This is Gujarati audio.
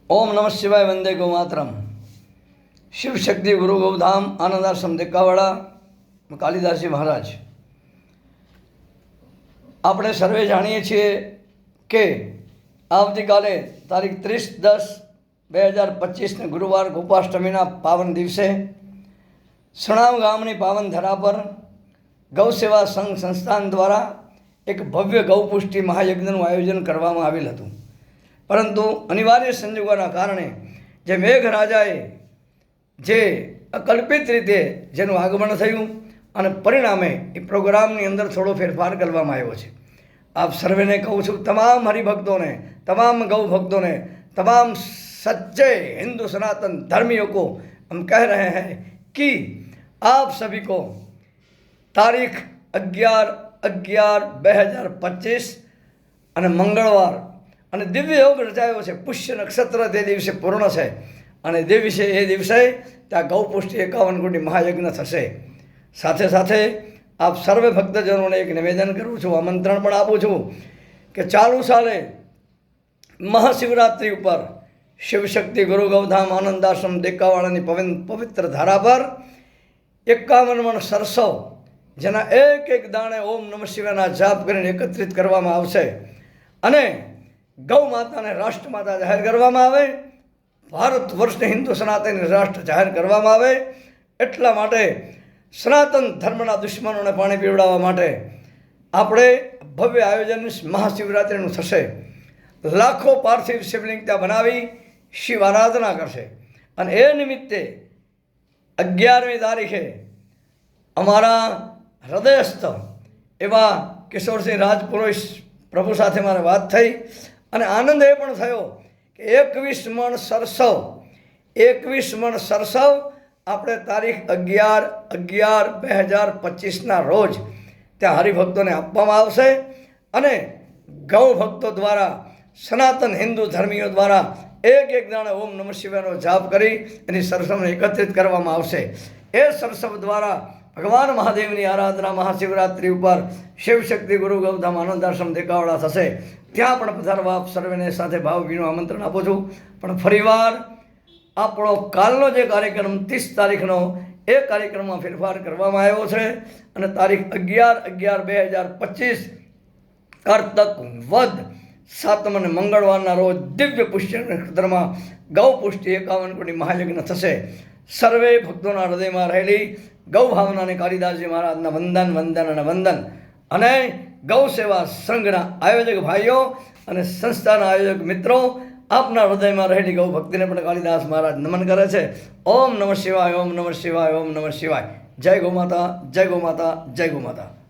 ओम नमः शिवाय वंदे गौ मातरम। शिव शक्ति गुरु गौधाम आनंद आश्रम देकावाड़ा कालिदासजी महाराज। આપણે સર્વે જાણીએ છીએ કે આવતીકાલે તારીખ 30/10/2025 ગુરુવાર ગોપાષ્ટમીના પાવન દિવસે સણાવ ગામની પાવન ધરા પર ગૌ સેવા સંઘ સંસ્થાન દ્વારા એક ભવ્ય ગૌપુષ્ટિ મહાયજ્ઞનું આયોજન કરવામાં આવેલ હતું, પરંતુ અનિવાર્ય સંજોગોના કારણે જે મેઘરાજાએ જે અકલ્પિત રીતે જેનું આગમન થયું અને પરિણામે એ પ્રોગ્રામની અંદર થોડો ફેરફાર કરવામાં આવ્યો છે। આપ સર્વેને કહું છું, તમામ હરિભક્તોને, તમામ ગૌ ભક્તોને, તમામ सच्चे हिंदू सनातन धर्मियों को हम कह रहे हैं कि आप सभी को तारीख 11/11/2025 અને મંગળવાર અને દિવ્ય યોગ રચાયો છે। પુષ્ય નક્ષત્ર તે દિવસે પૂર્ણ છે અને એ દિવસે ત્યાં ગૌપુષ્ટિ 51 કોટી મહાયજ્ઞ થશે। સાથે સાથે આપ સર્વે ભક્તજનોને એક નિવેદન કરું છું, આમંત્રણ પણ આપું છું કે ચાલુ સાલે મહાશિવરાત્રિ ઉપર શિવશક્તિ ગુરુ ગૌધામ આનંદ આશ્રમ દેકાવાડાની પવિત્ર ધારા પર 51 મણ સરસો જેના એક એક દાણે ઓમ નમઃ શિવાયના જાપ કરીને એકત્રિત કરવામાં આવશે અને ગૌ માતાને રાષ્ટ્રમાતા જાહેર કરવામાં આવે, ભારત વર્ષને હિન્દુ સનાતન રાષ્ટ્ર જાહેર કરવામાં આવે। એટલા માટે સનાતન ધર્મના દુશ્મનોને પાણી પીવડાવવા માટે આપણે ભવ્ય આયોજન મહાશિવરાત્રિનું થશે। લાખો પાર્થિવ શિવલિંગ ત્યાં બનાવી શિવ આરાધના કરશે અને એ નિમિત્તે 11મી તારીખે અમારા હૃદયસ્થ એવા કિશોરસિંહ રાજપુરોહિત પ્રભુ સાથે મારે વાત થઈ અને આનંદ એ પણ થયો કે 21 મણ સરસવ આપણે તારીખ 11/11/2025ના રોજ ત્યાં હરિભક્તોને આપવામાં આવશે અને ગૌ ભક્તો દ્વારા, સનાતન હિન્દુ ધર્મીઓ દ્વારા એક એક દાણે ઓમ નમઃ શિવાયનો જાપ કરી એની સરસવને એકત્રિત કરવામાં આવશે। એ સરસવ દ્વારા ભગવાન મહાદેવની આરાધના મહાશિવરાત્રિ ઉપર શિવશક્તિ ગુરુ ગૌધામ આનંદ આશ્રમ દેકાવાડા થશે। ત્યાં પણ પધારવા આપ સર્વેને સાથે ભાવભીનું આમંત્રણ આપું છું। પણ ફરીવાર આપણો કાલનો જે કાર્યક્રમ 30 તારીખનો એ કાર્યક્રમમાં ફેરફાર કરવામાં આવ્યો છે અને તારીખ 11/11/2025 કર્તક વદ 7 અને મંગળવારના રોજ દિવ્ય પુષ્ય નક્ષત્રમાં ગૌ પુષ્ટિ 51 કોટી મહાયજ્ઞ થશે। સર્વે ભક્તોના હૃદયમાં રહેલી ગૌ ભાવનાને કાલિદાસજી મહારાજના વંદન અને ગૌ સેવા સંઘના આયોજક ભાઈઓ અને સંસ્થાના આયોજક મિત્રો, આપના હૃદયમાં રહેલી ગૌ ભક્તિને પણ કાલિદાસ મહારાજ નમન કરે છે। ઓમ નમઃ શિવાય, ઓમ નમઃ શિવાય, ઓમ નમઃ શિવાય। જય ગૌ માતા, જય ગૌ માતા, જય ગૌ માતા।